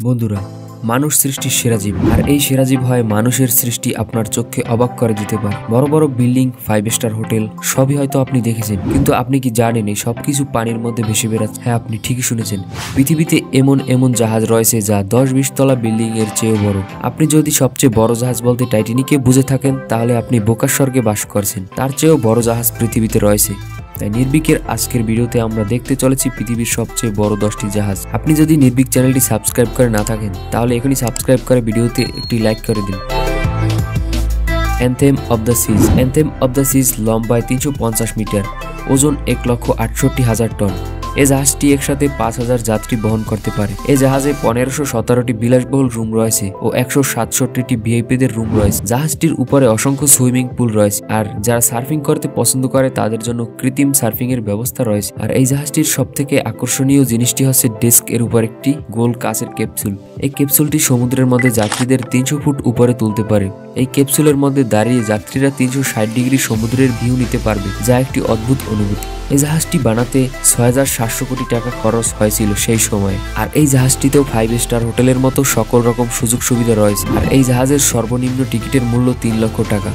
বন্ধুরা, মানুষ সৃষ্টির সেরা জীব, আর এই সেরা জীব হয় মানুষের সৃষ্টি আপনার চোখকে অবাক করে দিতে পারে। বড় বড় বিল্ডিং, 5 স্টার হোটেল সবই হয়তো আপনি দেখেছেন, কিন্তু আপনি কি জানেন এই সবকিছু পানির মধ্যে ভেসে বেড়াচ্ছে? হ্যাঁ, আপনি ঠিকই শুনেছেন। পৃথিবীতে এমন এমন জাহাজ রয়েছে যা 10-20 তলা বিল্ডিং এর চেয়েও বড়। আপনি যদি সবচেয়ে বড় জাহাজ বলতে টাইটানিককে বুঝে থাকেন, তাহলে আপনি বোকার স্বর্গে বাস করছেন। তার চেয়েও বড় জাহাজ পৃথিবীতে রয়েছে। তাই নির্ভীকের আজকের ভিডিওতে আমরা দেখতে চলেছি পৃথিবীর সবচেয়ে বড় 10টি জাহাজ। আপনি যদি নির্ভীক চ্যানেলটি সাবস্ক্রাইব করে না থাকেন, তাহলে এখনই সাবস্ক্রাইব করে ভিডিওতে একটি লাইক করে দিন। Anthem of the Seas. Anthem of the Seas লম্বায় 350 মিটার, ওজন 1,68,000 টন। এই জাহাজটি একসাথে 5000 যাত্রী বহন করতে পারে। এই জাহাজে 1517টি বিলাসবহুল রুম রয়েছে ও 167টি ভিআইপিদের রুম রয়েছে। জাহাজটির উপরে অসংখ্য সুইমিং পুল রয়েছে, আর যারা সার্ফিং করতে পছন্দ করে তাদের জন্য কৃত্রিম সার্ফিং এর ব্যবস্থা রয়েছে। আর এই জাহাজটির সবথেকে আকর্ষণীয় জিনিসটি হচ্ছে ডেস্ক এর উপর একটি গোল কাচের ক্যাপসুল। এই ক্যাপসুলটি সমুদ্রের মধ্যে যাত্রীদের 300 ফুট উপরে তুলতে পারে। এই ক্যাপসুলের মধ্যে দাঁড়িয়ে যাত্রীরা 360 ডিগ্রি সমুদ্রের ভিউ নিতে পারবে, যা একটি অদ্ভুত অনুভূতি। এই জাহাজটি বানাতে 6700 কোটি টাকা খরচ হয়েছিল সেই সময়। আর এই জাহাজটিতেও 5 স্টার হোটেলের মতো সকল রকম সুযোগ সুবিধা রয়েছে। আর এই জাহাজের সর্বনিম্ন টিকিটের মূল্য 3 লক্ষ টাকা।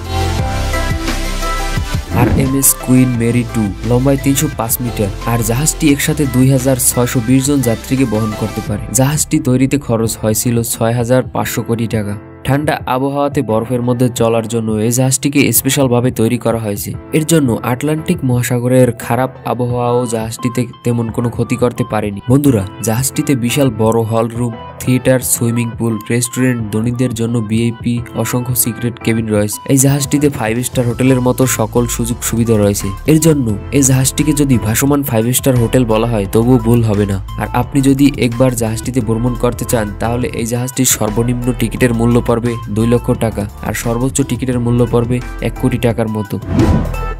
RMS কুইন মেরি 2 লম্বায় 305 মিটার, আর জাহাজটি একসাথে 2620 জন যাত্রীকে বহন করতে পারে। জাহাজটি তৈরিতে খরচ হয়েছিল 6500 কোটি টাকা। ঠান্ডা আবহাওয়াতে বরফের মধ্যে চলার জন্য এই জাহাজটিকে স্পেশাল ভাবে তৈরি করা হয়েছে। এর জন্য আটলান্টিক মহাসাগরের খারাপ আবহাওয়াও জাহাজটিতে তেমন কোনো ক্ষতি করতে পারেনি। বন্ধুরা, জাহাজটিতে বিশাল বড় hall room, theatre, swimming pool, restaurant, ধনীদের জন্য ভিআইপি, অসংখ্য সিক্রেট কেবিন রয়েছে। এই জাহাজটিতে 5 স্টার হোটেলের মতো সকল সুযোগ সুবিধা রয়েছে। এর জন্য এই জাহাজটিকে যদি ভাসমান 5 স্টার হোটেল বলা হয় তবুও ভুল হবে না। আর আপনি যদি একবার জাহাজটিতে ভ্রমণ করতে চান, তাহলে এই জাহাজটির সর্বনিম্ন টিকিটের মূল্য পড়বে 2 লক্ষ টাকা, আর সর্বোচ্চ টিকিটের মূল্য পড়বে 1 কোটি টাকার মতো।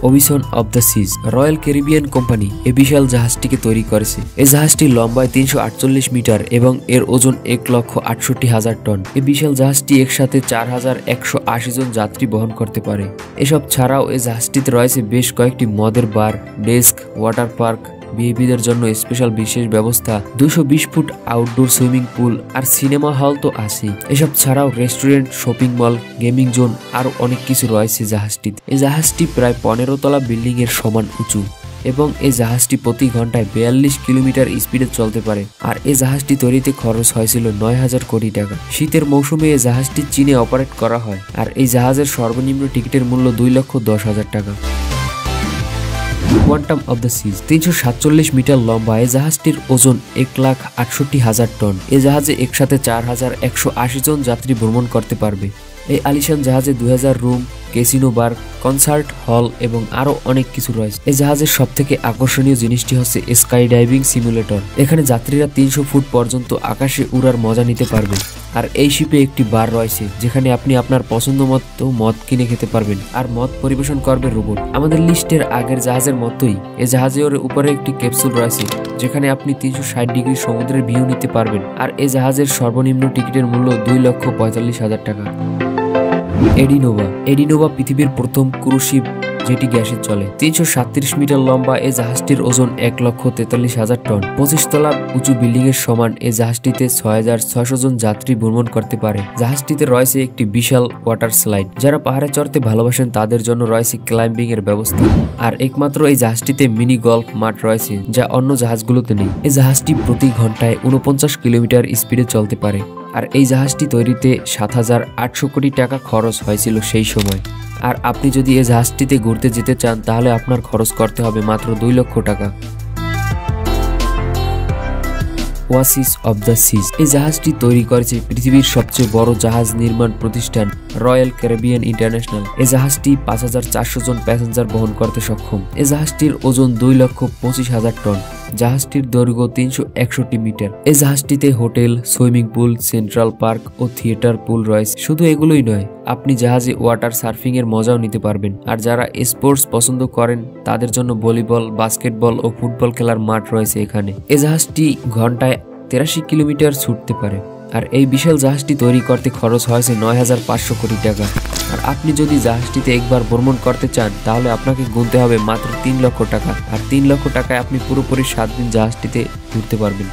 Ovation of the Seas. Royal Caribbean company এই বিশাল জাহাজটিকে তৈরি করেছে। এই জাহাজটি লম্বায় 348 মিটার এবং এর ওজন 1,68,000 টন। এই বিশাল জাহাজটি একসাথে 4180 জন যাত্রী বহন করতে পারে। এসব ছাড়াও এই জাহাজটিতে রয়েছে বেশ কয়েকটি মদের বার, ডেস্ক, ওয়াটার পার্ক, ভিআইপিদের জন্য স্পেশাল বিশেষ ব্যবস্থা, 220 ফুট আউটডোর সুইমিং পুল, আর সিনেমা হল তো আছেই। এসব ছাড়াও restaurant, shopping mall, gaming zone, আরো অনেক কিছু রয়েছে জাহাজটিতে। এই জাহাজটি প্রায় 15 তলা বিল্ডিং এর সমান উঁচু, এবং এই জাহাজটি প্রতি ঘন্টায় 42 কিলোমিটার স্পিডে চলতে পারে। আর এই জাহাজটি তৈরিতে খরচ হয়েছিল 9000 কোটি টাকা। শীতের মৌসুমে এই জাহাজটি চীনে অপারেট করা হয়, আর এই জাহাজের সর্বনিম্ন টিকিটের মূল্য 2,10,000 টাকা। Quantum of the Seas. 347 metre লম্বা এই জাহাজটির ওজন 1,68,000 টন। এই জাহাজে একসাথে 4180 জন যাত্রী ভ্রমণ করতে পারবে। এই আলিশান জাহাজে 2000 রুম, ক্যাসিনো, বার, কনসার্ট হল এবং আরো অনেক কিছু রয়েছে। এই জাহাজের সব থেকে আকর্ষণীয় জিনিসটি হচ্ছে স্কাই ডাইভিং সিমুলেটর। এখানে যাত্রীরা 300 ফুট পর্যন্ত আকাশে উড়ার মজা নিতে পারবে। আর এই শিপে একটি বার রয়েছে, যেখানে আপনি আপনার পছন্দ মতো মদ কিনে খেতে পারবেন, আর মদ পরিবেশন করবে রোবট। আমাদের লিস্টের আগের জাহাজের মতোই এই জাহাজের উপরে একটি ক্যাপসুল রয়েছে, যেখানে আপনি 360 ডিগ্রি সমুদ্রের ভিউ নিতে পারবেন। আর এই জাহাজের সর্বনিম্ন টিকিটের মূল্য 2,45,000 টাকা। এডিনোভা। এডিনোভা পৃথিবীর প্রথম ক্রুজ শিপ যেটি গ্যাসে চলে। 337 মিটার লম্বা এই জাহাজটির ওজন 1,43,000 টন। 25 তলা উঁচু বিল্ডিং এর সমান এই জাহাজটিতে 6600 জন যাত্রী ভ্রমণ করতে পারে। জাহাজটিতে রয়েছে একটি বিশাল ওয়াটার স্লাইড। যারা পাহাড়ে চড়তে ভালোবাসেন তাদের জন্য রয়েছে ক্লাইম্বিং এর ব্যবস্থা। আর একমাত্র এই জাহাজটিতে মিনি গল্ফ মাঠ রয়েছে, যা অন্য জাহাজগুলোতে নেই। এই জাহাজটি প্রতি ঘন্টায় 49 কিলোমিটার স্পিডে চলতে পারে। আর এই জাহাজটি তৈরিতে 7800 কোটি টাকা খরচ হয়েছিল সেই সময়। আর আপনি যদি এই জাহাজটিতে ঘুরতে যেতে চান, তাহলে আপনার খরচ করতে হবে মাত্র 2 লক্ষ টাকা। ওয়াসিস অব দ্য সিজ। এই জাহাজটি তৈরি করেছে পৃথিবীর সবচেয়ে বড় জাহাজ নির্মাণ প্রতিষ্ঠান রয়্যাল ক্যারিবিয়ান ইন্টারন্যাশনাল। এই জাহাজটি 5400 জন প্যাসেঞ্জার বহন করতে সক্ষম। এই জাহাজটির ওজন 2,25,000 টন। জাহাজটির দৈর্ঘ্য 361 মিটার। এই জাহাজটিতে hotel, swimming pool, central park ও থিয়েটার পুল রয়েছে। শুধু এগুলোই নয়, আপনি জাহাজে ওয়াটার সার্ফিং এর মজাও নিতে পারবেন। আর যারা স্পোর্টস পছন্দ করেন তাদের জন্য ভলিবল, বাস্কেটবল ও ফুটবল খেলার মাঠ রয়েছে এখানে। এই জাহাজটি ঘন্টায় 83 কিলোমিটার ছুটতে পারে। আর এই বিশাল জাহাজটি তৈরি করতে খরচ হয়েছে 9500 কোটি টাকা। আর আপনি যদি জাহাজটিতে একবার ভ্রমণ করতে চান, তাহলে আপনাকে গুনতে হবে মাত্র 3 লক্ষ টাকা। আর 3 লক্ষ টাকায় আপনি পুরোপুরি 7 দিন জাহাজটিতে ঘুরতে পারবেন।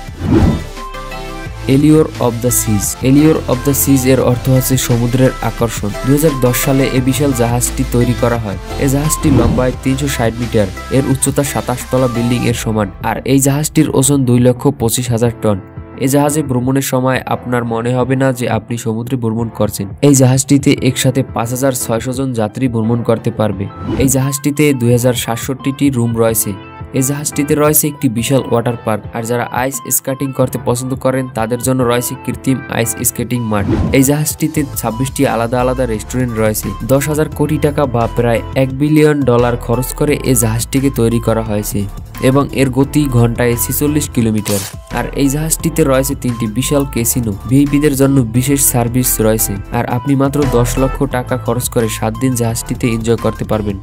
Allure of the Seas. Allure of the Seas এর অর্থ হচ্ছে সমুদ্রের আকর্ষণ। 2010 সালে এই বিশাল জাহাজটি তৈরি করা হয়। এই জাহাজটি লম্বায় 360 মিটার, এর উচ্চতা 27 তলা বিল্ডিং এর সমান, আর এই জাহাজটির ওজন 2,25,000 টন। এই জাহাজে ভ্রমণের সময় আপনার মনে হবে না যে আপনি সমুদ্রে ভ্রমণ করছেন। এই জাহাজটিতে একসাথে 5,600 জন যাত্রী ভ্রমণ করতে পারবে। এই জাহাজটিতে 2067টি রুম রয়েছে। এই জাহাজটিতে রয়েছে একটি বিশাল ওয়াটার পার্ক, আর যারা আইস স্কেটিং করতে পছন্দ করেন তাদের জন্য রয়েছে কৃত্রিম আইস স্কেটিং মাঠ। এই জাহাজটিতে 26টি আলাদা আলাদা রেস্টুরেন্ট রয়েছে। 10,000 কোটি টাকা বা প্রায় $1 বিলিয়ন খরচ করে এই জাহাজটিকে তৈরি করা হয়েছে এবং এর গতি ঘন্টায় 46 কিলোমিটার। আর এই জাহাজটিতে রয়েছে 3টি বিশাল ক্যাসিনো। ভিআইপিদের জন্য বিশেষ সার্ভিস রয়েছে, আর আপনি মাত্র 10 লক্ষ টাকা খরচ করে 7 দিন জাহাজটিতে এনজয় করতে পারবেন।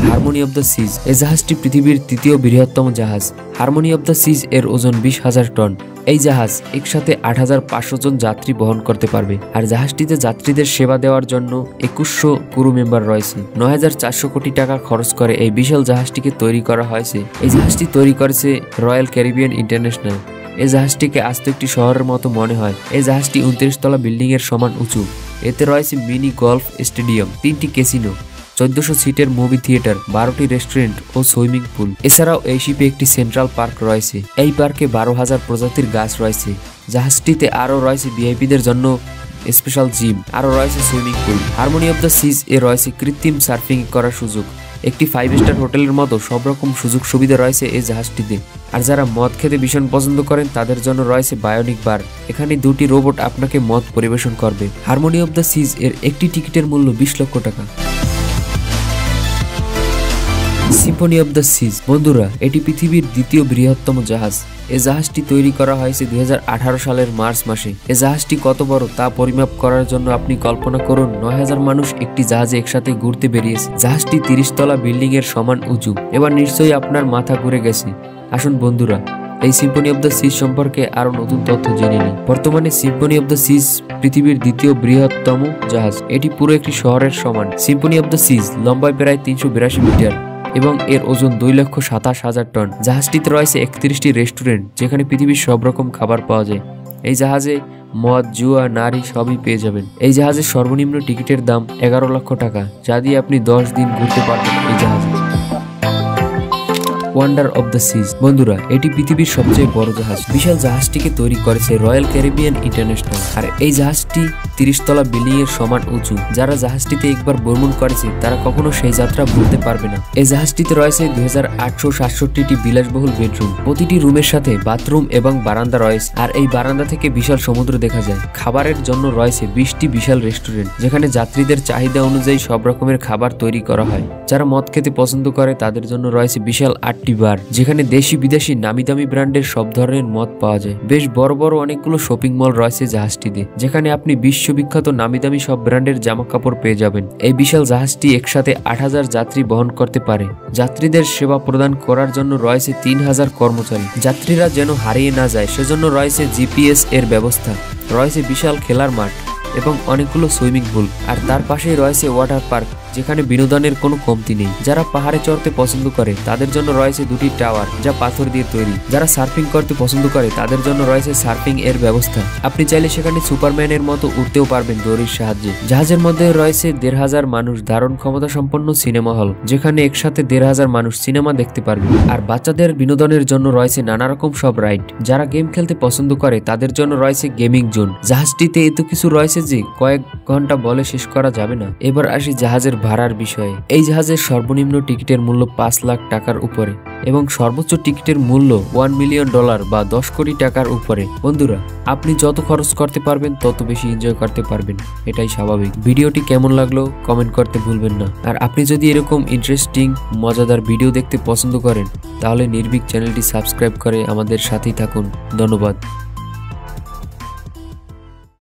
হারমোনি অব দ্য সিজ। এই জাহাজটি পৃথিবীর 3য় বৃহত্তম জাহাজ। হারমোনি অব দ্য সিজ এর ওজন 20,000 টন। এই জাহাজ একসাথে 8,500 জন যাত্রী বহন করতে পারবে, আর জাহাজটিতে যাত্রীদের সেবা দেওয়ার জন্য 2100 ক্রু মেম্বার রয়েছে। 9,400 কোটি টাকা খরচ করে এই বিশাল জাহাজটিকে তৈরি করা হয়েছে। এই জাহাজটি তৈরি করেছে রয়্যাল ক্যারিবিয়ান ইন্টারন্যাশনাল। এই জাহাজটিকে আস্ত একটি শহরের মতো মনে হয়। এই জাহাজটি 29 তলা বিল্ডিং এর সমান উঁচু। এতে রয়েছে মিনি গলফ স্টেডিয়াম, 3টি ক্যাসিনো, 1400 সিটের মুভি থিয়েটার, 12টি রেস্টুরেন্ট ও সুইমিং পুল। এছাড়াও এই শিপে একটি সেন্ট্রাল পার্ক রয়েছে। এই পার্কে 12,000 প্রজাতির গাছ রয়েছে। জাহাজটিতে আরও রয়েছে ভিআইপিদের জন্য স্পেশাল জিম, আরও রয়েছে swimming pool. Harmony of the Seas এ রয়েছে কৃত্রিম সার্ফিং করার সুযোগ। একটি 5 স্টার হোটেলের মতো সব রকম সুযোগ সুবিধা রয়েছে এই জাহাজটিতে। আর যারা মদ খেতে ভীষণ পছন্দ করেন তাদের জন্য রয়েছে বায়োনিক বার। এখানে 2টি রোবট আপনাকে মদ পরিবেশন করবে। হারমোনি অব দ্য সিজ এর একটি টিকিটের মূল্য 20 লক্ষ টাকা। সিম্ফনি অব দ্য সিজ। বন্ধুরা, এটি পৃথিবীর 2য় বৃহত্তম জাহাজ। এই জাহাজটি তৈরি করা হয়েছে 2018 সালের মার্চ মাসে। এই জাহাজটি কত বড় তা পরিমাপ করার জন্য আপনি কল্পনা করুন 9,000 মানুষ একটি জাহাজে একসাথে ঘুরতে বেরিয়েছে। জাহাজটি 30 তলা বিল্ডিং এর সমান উঁচু। এবার নিশ্চয়ই আপনার মাথা ঘুরে গেছে। আসুন বন্ধুরা, এই সিম্ফনি অব দ্য সিজ সম্পর্কে আরো নতুন তথ্য জেনে নিই। বর্তমানে সিম্ফনি অব দ্য সিজ পৃথিবীর 2য় বৃহত্তম জাহাজ। এটি পুরো একটি শহরের সমান। সিম্ফনি অব দ্য সিজ লম্বায় প্রায় 382 মিটার এবং এর ওজন 2,27,000 টন। জাহাজটিতে রয়েছে 31টি রেস্টুরেন্ট, যেখানে পৃথিবীর সব রকম খাবার পাওয়া যায়। এই জাহাজে মদ, জুয়া, নারী সবই পেয়ে যাবেন। এই জাহাজের সর্বনিম্ন টিকিটের দাম 11 লক্ষ টাকা, যা দিয়ে আপনি 10 দিন ঘুরতে পারবেন এই জাহাজে। ওয়ান্ডার অব দ্য সিজ। বন্ধুরা, এটি পৃথিবীর সবচেয়ে বড় জাহাজ। বিশাল জাহাজটিকে তৈরি করেছে রয়্যাল ক্যারিবিয়ান ইন্টারন্যাশনাল, আর এই জাহাজটি 30 তলা বিল্ডিং এর সমান উঁচু। যারা জাহাজটিতে একবার ভ্রমণ করেছে তারা কখনো সেই যাত্রা ভুলতে পারবে না। এই জাহাজটিতে রয়েছে 2,867টি বিলাসবহুল বেডরুম। প্রতিটি রুমের সাথে বাথরুম এবং বারান্দা রয়েছে, আর এই বারান্দা থেকে বিশাল সমুদ্র দেখা যায়। খাবারের জন্য রয়েছে 20টি বিশাল রেস্টুরেন্ট, যেখানে যাত্রীদের চাহিদা অনুযায়ী সব রকমের খাবার তৈরি করা হয়। যারা মদ খেতে পছন্দ করে তাদের জন্য রয়েছে বিশাল 8টি বার, যেখানে দেশি বিদেশি নামি দামি ব্র্যান্ডের সব ধরনের মদ পাওয়া যায়। বেশ বড় বড় অনেকগুলো শপিং মল রয়েছে জাহাজটিতে, যেখানে আপনি বিশ্ববিখ্যাত নামি দামি সব ব্র্যান্ডের জামা কাপড় পেয়ে যাবেন। এই বিশাল জাহাজটি একসাথে 8,000 যাত্রী বহন করতে পারে। যাত্রীদের সেবা প্রদান করার জন্য রয়েছে 3,000 কর্মচারী। যাত্রীরা যেন হারিয়ে না যায় সেজন্য রয়েছে জিপিএস এর ব্যবস্থা। রয়েছে বিশাল খেলার মাঠ এবং অনেকগুলো সুইমিং পুল, আর তার পাশেই রয়েছে ওয়াটার পার্ক, যেখানে বিনোদনের কোনো কমতি নেই। যারা পাহাড়ে চড়তে পছন্দ করে তাদের জন্য রয়েছে 2টি টাওয়ার, যা পাথর দিয়ে তৈরি। যারা সার্ফিং করতে পছন্দ করে তাদের জন্য রয়েছে সার্ফিং এর ব্যবস্থা। আপনি চাইলে সেখানে সুপারম্যানের মতো উঠতেও পারবেন দড়ির সাহায্যে। জাহাজের মধ্যে রয়েছে 1,500 মানুষ ধারণ ক্ষমতা সম্পন্ন সিনেমা হল, যেখানে একসাথে 1,500 মানুষ সিনেমা দেখতে পারবে। আর বাচ্চাদের বিনোদনের জন্য রয়েছে নানা রকম সব রাইড। যারা গেম খেলতে পছন্দ করে তাদের জন্য রয়েছে গেমিং জোন। জাহাজটিতে এত কিছু রয়েছে যে কয়েক ঘন্টা বলে শেষ করা যাবে না। এবার আসি জাহাজের ভাড়ার বিষয়ে। এই জাহাজের সর্বনিম্ন টিকিটের মূল্য 5 লাখ টাকার উপরে এবং সর্বোচ্চ টিকিটের মূল্য $1 মিলিয়ন বা 10 কোটি টাকার উপরে। বন্ধুরা, আপনি যত খরচ করতে পারবেন তত বেশি এনজয় করতে পারবেন, এটাই স্বাভাবিক। ভিডিওটি কেমন লাগলো কমেন্ট করতে ভুলবেন না। আর আপনি যদি এরকম ইন্টারেস্টিং মজাদার ভিডিও দেখতে পছন্দ করেন তাহলে নির্ভীক চ্যানেলটি সাবস্ক্রাইব করে আমাদের সাথেই থাকুন। ধন্যবাদ।